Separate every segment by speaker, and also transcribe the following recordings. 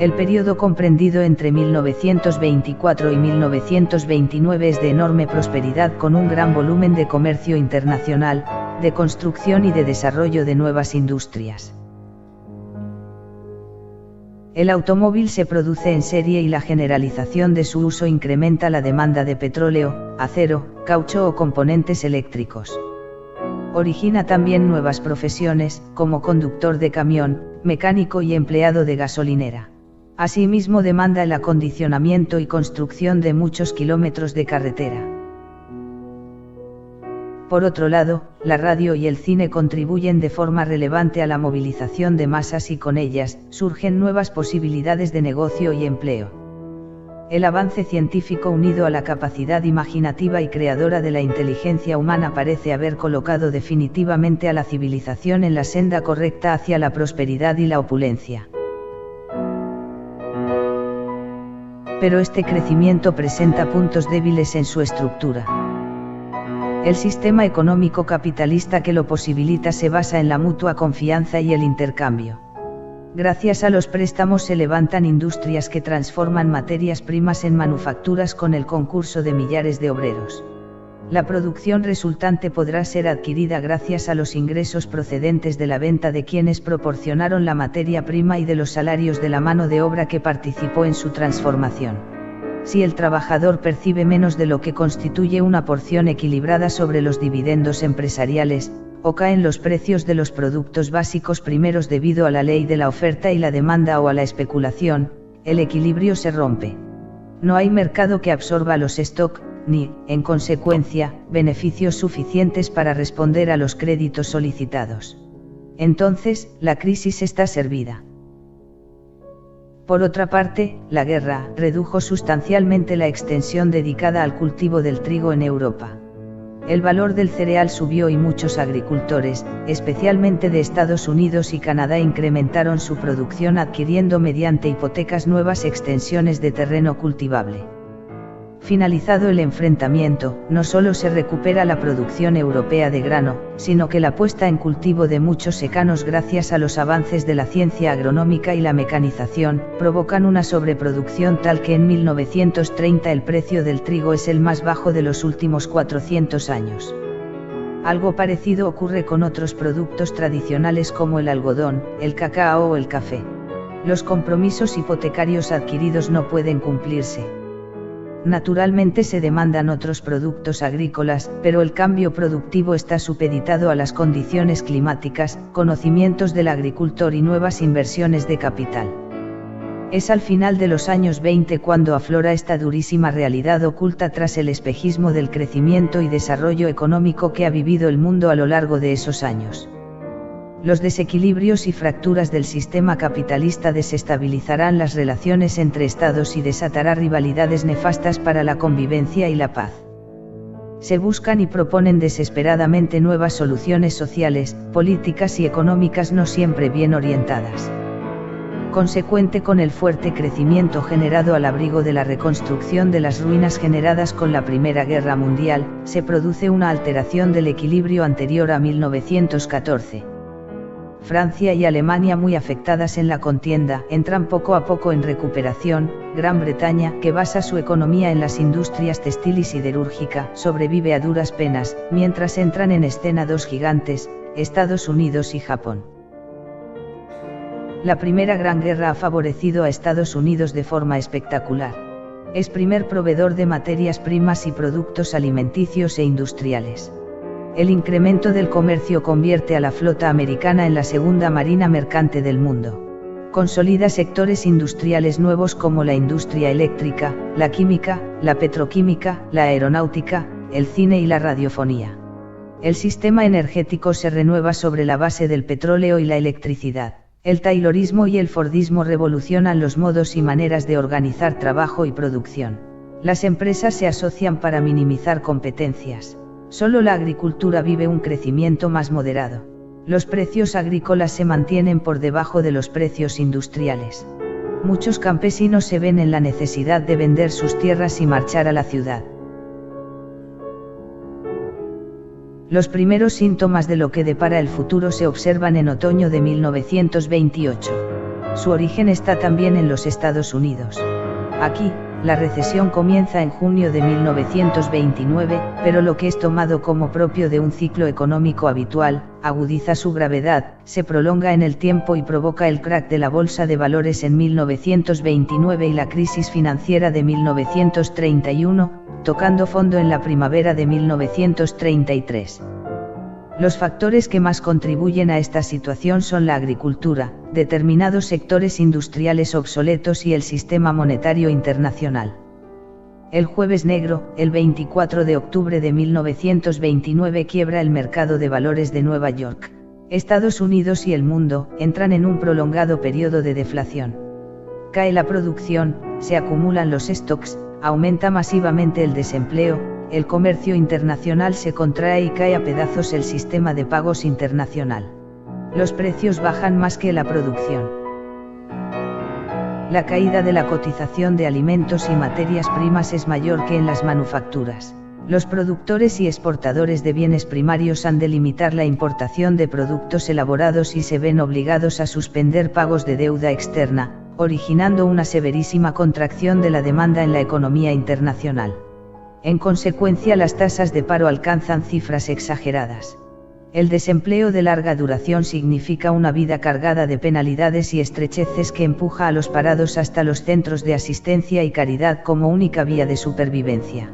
Speaker 1: El periodo comprendido entre 1924 y 1929 es de enorme prosperidad con un gran volumen de comercio internacional, de construcción y de desarrollo de nuevas industrias. El automóvil se produce en serie y la generalización de su uso incrementa la demanda de petróleo, acero, caucho o componentes eléctricos. Origina también nuevas profesiones, como conductor de camión, mecánico y empleado de gasolinera. Asimismo demanda el acondicionamiento y construcción de muchos kilómetros de carretera. Por otro lado, la radio y el cine contribuyen de forma relevante a la movilización de masas y con ellas, surgen nuevas posibilidades de negocio y empleo. El avance científico unido a la capacidad imaginativa y creadora de la inteligencia humana parece haber colocado definitivamente a la civilización en la senda correcta hacia la prosperidad y la opulencia. Pero este crecimiento presenta puntos débiles en su estructura. El sistema económico capitalista que lo posibilita se basa en la mutua confianza y el intercambio. Gracias a los préstamos se levantan industrias que transforman materias primas en manufacturas con el concurso de millares de obreros. La producción resultante podrá ser adquirida gracias a los ingresos procedentes de la venta de quienes proporcionaron la materia prima y de los salarios de la mano de obra que participó en su transformación. Si el trabajador percibe menos de lo que constituye una porción equilibrada sobre los dividendos empresariales, o caen los precios de los productos básicos primeros debido a la ley de la oferta y la demanda o a la especulación, el equilibrio se rompe. No hay mercado que absorba los stock, ni, en consecuencia, beneficios suficientes para responder a los créditos solicitados. Entonces, la crisis está servida. Por otra parte, la guerra redujo sustancialmente la extensión dedicada al cultivo del trigo en Europa. El valor del cereal subió y muchos agricultores, especialmente de Estados Unidos y Canadá, incrementaron su producción adquiriendo mediante hipotecas nuevas extensiones de terreno cultivable. Finalizado el enfrentamiento, no solo se recupera la producción europea de grano, sino que la puesta en cultivo de muchos secanos gracias a los avances de la ciencia agronómica y la mecanización, provocan una sobreproducción tal que en 1930 el precio del trigo es el más bajo de los últimos 400 años. Algo parecido ocurre con otros productos tradicionales como el algodón, el cacao o el café. Los compromisos hipotecarios adquiridos no pueden cumplirse. Naturalmente se demandan otros productos agrícolas, pero el cambio productivo está supeditado a las condiciones climáticas, conocimientos del agricultor y nuevas inversiones de capital. Es al final de los años 20 cuando aflora esta durísima realidad oculta tras el espejismo del crecimiento y desarrollo económico que ha vivido el mundo a lo largo de esos años. Los desequilibrios y fracturas del sistema capitalista desestabilizarán las relaciones entre estados y desatará rivalidades nefastas para la convivencia y la paz. Se buscan y proponen desesperadamente nuevas soluciones sociales, políticas y económicas no siempre bien orientadas. Consecuente con el fuerte crecimiento generado al abrigo de la reconstrucción de las ruinas generadas con la Primera Guerra Mundial, se produce una alteración del equilibrio anterior a 1914. Francia y Alemania, muy afectadas en la contienda, entran poco a poco en recuperación. Gran Bretaña, que basa su economía en las industrias textil y siderúrgica, sobrevive a duras penas, mientras entran en escena dos gigantes, Estados Unidos y Japón. La Primera Gran Guerra ha favorecido a Estados Unidos de forma espectacular. Es primer proveedor de materias primas y productos alimenticios e industriales. El incremento del comercio convierte a la flota americana en la segunda marina mercante del mundo. Consolida sectores industriales nuevos como la industria eléctrica, la química, la petroquímica, la aeronáutica, el cine y la radiofonía. El sistema energético se renueva sobre la base del petróleo y la electricidad. El taylorismo y el fordismo revolucionan los modos y maneras de organizar trabajo y producción. Las empresas se asocian para minimizar competencias. Solo la agricultura vive un crecimiento más moderado. Los precios agrícolas se mantienen por debajo de los precios industriales. Muchos campesinos se ven en la necesidad de vender sus tierras y marchar a la ciudad. Los primeros síntomas de lo que depara el futuro se observan en otoño de 1928. Su origen está también en los Estados Unidos. Aquí, la recesión comienza en junio de 1929, pero lo que es tomado como propio de un ciclo económico habitual, agudiza su gravedad, se prolonga en el tiempo y provoca el crack de la bolsa de valores en 1929 y la crisis financiera de 1931, tocando fondo en la primavera de 1933. Los factores que más contribuyen a esta situación son la agricultura, determinados sectores industriales obsoletos y el sistema monetario internacional. El Jueves Negro, el 24 de octubre de 1929 quiebra el mercado de valores de Nueva York. Estados Unidos y el mundo entran en un prolongado periodo de deflación. Cae la producción, se acumulan los stocks, aumenta masivamente el desempleo, el comercio internacional se contrae y cae a pedazos el sistema de pagos internacional. Los precios bajan más que la producción. La caída de la cotización de alimentos y materias primas es mayor que en las manufacturas. Los productores y exportadores de bienes primarios han de limitar la importación de productos elaborados y se ven obligados a suspender pagos de deuda externa, originando una severísima contracción de la demanda en la economía internacional. En consecuencia, las tasas de paro alcanzan cifras exageradas. El desempleo de larga duración significa una vida cargada de penalidades y estrecheces que empuja a los parados hasta los centros de asistencia y caridad como única vía de supervivencia.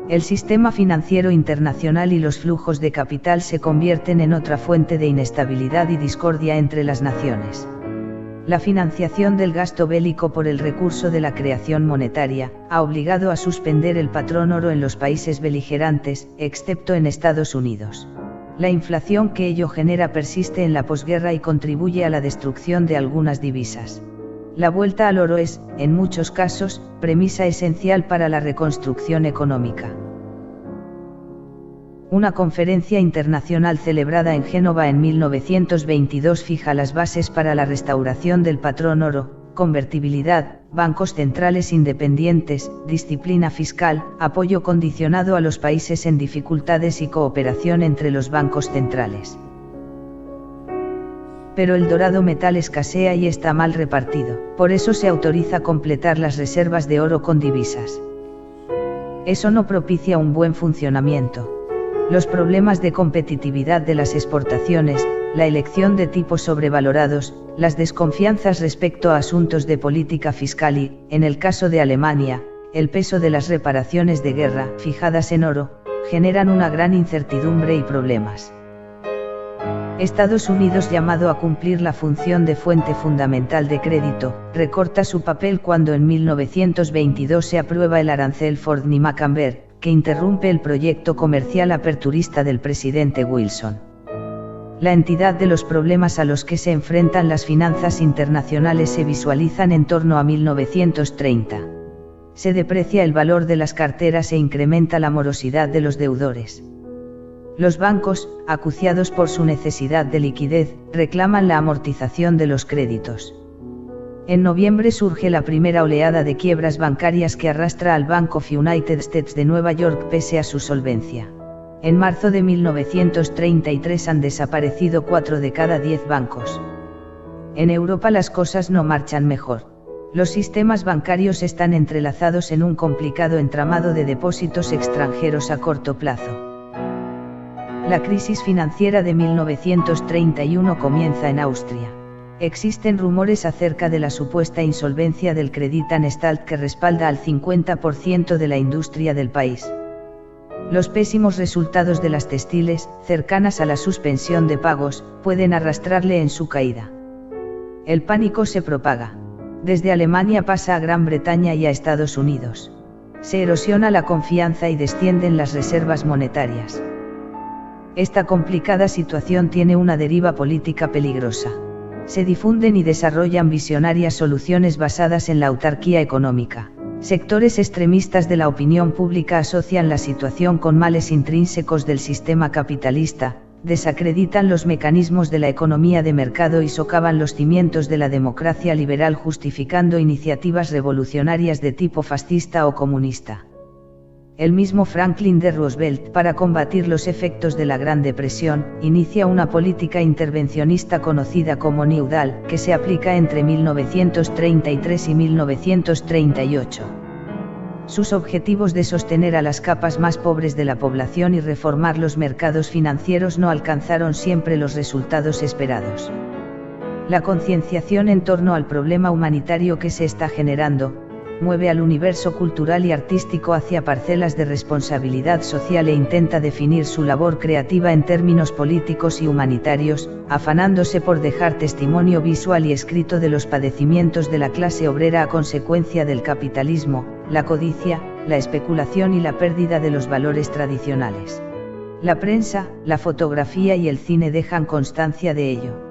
Speaker 1: El sistema financiero internacional y los flujos de capital se convierten en otra fuente de inestabilidad y discordia entre las naciones. La financiación del gasto bélico por el recurso de la creación monetaria, ha obligado a suspender el patrón oro en los países beligerantes, excepto en Estados Unidos. La inflación que ello genera persiste en la posguerra y contribuye a la destrucción de algunas divisas. La vuelta al oro es, en muchos casos, premisa esencial para la reconstrucción económica. Una conferencia internacional celebrada en Génova en 1922 fija las bases para la restauración del patrón oro, convertibilidad, bancos centrales independientes, disciplina fiscal, apoyo condicionado a los países en dificultades y cooperación entre los bancos centrales. Pero el dorado metal escasea y está mal repartido, por eso se autoriza completar las reservas de oro con divisas. Eso no propicia un buen funcionamiento. Los problemas de competitividad de las exportaciones, la elección de tipos sobrevalorados, las desconfianzas respecto a asuntos de política fiscal y, en el caso de Alemania, el peso de las reparaciones de guerra, fijadas en oro, generan una gran incertidumbre y problemas. Estados Unidos, llamado a cumplir la función de fuente fundamental de crédito, recorta su papel cuando en 1922 se aprueba el arancel Ford-Macamber, que interrumpe el proyecto comercial aperturista del presidente Wilson. La entidad de los problemas a los que se enfrentan las finanzas internacionales se visualizan en torno a 1930. Se deprecia el valor de las carteras e incrementa la morosidad de los deudores. Los bancos, acuciados por su necesidad de liquidez, reclaman la amortización de los créditos. En noviembre surge la primera oleada de quiebras bancarias que arrastra al Bank of United States de Nueva York pese a su solvencia. En marzo de 1933 han desaparecido 4 de cada 10 bancos. En Europa las cosas no marchan mejor. Los sistemas bancarios están entrelazados en un complicado entramado de depósitos extranjeros a corto plazo. La crisis financiera de 1931 comienza en Austria. Existen rumores acerca de la supuesta insolvencia del Creditanstalt que respalda al 50% de la industria del país. Los pésimos resultados de las textiles, cercanas a la suspensión de pagos, pueden arrastrarle en su caída. El pánico se propaga. Desde Alemania pasa a Gran Bretaña y a Estados Unidos. Se erosiona la confianza y descienden las reservas monetarias. Esta complicada situación tiene una deriva política peligrosa. Se difunden y desarrollan visionarias soluciones basadas en la autarquía económica. Sectores extremistas de la opinión pública asocian la situación con males intrínsecos del sistema capitalista, desacreditan los mecanismos de la economía de mercado y socavan los cimientos de la democracia liberal justificando iniciativas revolucionarias de tipo fascista o comunista. El mismo Franklin D. Roosevelt, para combatir los efectos de la Gran Depresión, inicia una política intervencionista conocida como New Deal, que se aplica entre 1933 y 1938. Sus objetivos de sostener a las capas más pobres de la población y reformar los mercados financieros no alcanzaron siempre los resultados esperados. La concienciación en torno al problema humanitario que se está generando, mueve al universo cultural y artístico hacia parcelas de responsabilidad social e intenta definir su labor creativa en términos políticos y humanitarios, afanándose por dejar testimonio visual y escrito de los padecimientos de la clase obrera a consecuencia del capitalismo, la codicia, la especulación y la pérdida de los valores tradicionales. La prensa, la fotografía y el cine dejan constancia de ello.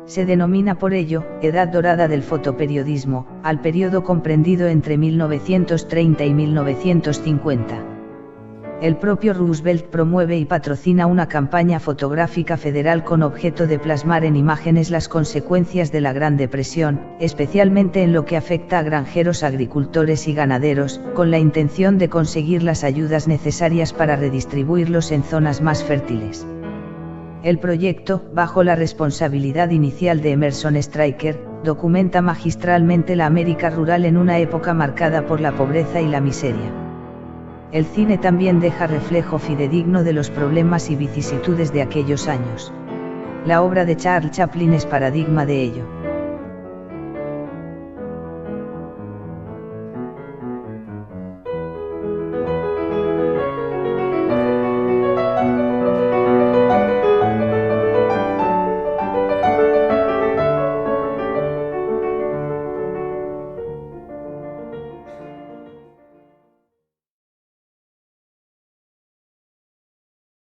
Speaker 1: Se denomina por ello, Edad Dorada del Fotoperiodismo, al periodo comprendido entre 1930 y 1950. El propio Roosevelt promueve y patrocina una campaña fotográfica federal con objeto de plasmar en imágenes las consecuencias de la Gran Depresión, especialmente en lo que afecta a granjeros, agricultores y ganaderos, con la intención de conseguir las ayudas necesarias para redistribuirlos en zonas más fértiles. El proyecto, bajo la responsabilidad inicial de Emerson Stryker, documenta magistralmente la América rural en una época marcada por la pobreza y la miseria. El cine también deja reflejo fidedigno de los problemas y vicisitudes de aquellos años. La obra de Charles Chaplin es paradigma de ello.